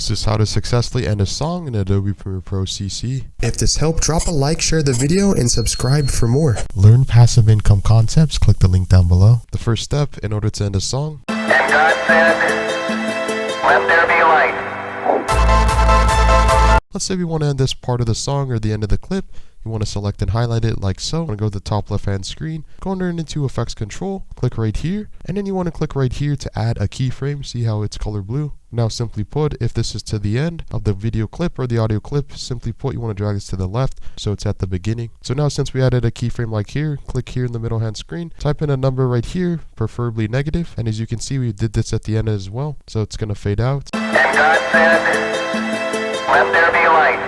This is how to successfully end a song in Adobe Premiere Pro CC. If this helped, drop a like, share the video, and subscribe for more. Learn passive income concepts, click the link down below. The first step in order to end a song. And God said, let there be light. Let's say we want to end this part of the song or the end of the clip. You want to select and highlight it like so. You want to go to the top left hand screen, go into effects control, click right here, and then you want to click right here to add a keyframe. See how it's color blue? Now simply put, if this is to the end of the video clip or the audio clip, simply put, you want to drag this to the left so it's at the beginning. So now since we added a keyframe like here, click here in the middle hand screen, type in a number right here, preferably negative, and as you can see we did this at the end as well, so it's going to fade out. And God said, let there be light.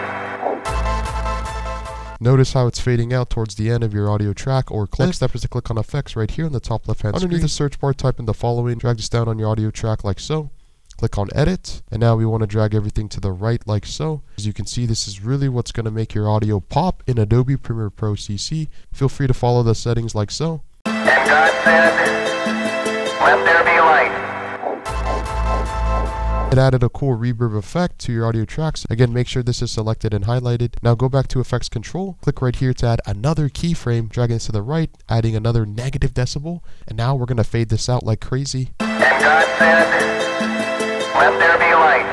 Notice how it's fading out towards the end of your audio track or clip. Next step is to click on effects right here in the top left hand screen. Underneath the search bar, type in the following, drag this down on your audio track like so. Click on edit, and now we want to drag everything to the right like so. As you can see, this is really what's going to make your audio pop in Adobe Premiere Pro CC. Feel free to follow the settings like so. And God said, let there be light. It added a cool reverb effect to your audio tracks. Again, make sure this is selected and highlighted. Now go back to effects control, click right here to add another keyframe, drag it to the right, adding another negative decibel, and now we're going to fade this out like crazy. And God said, let there be light.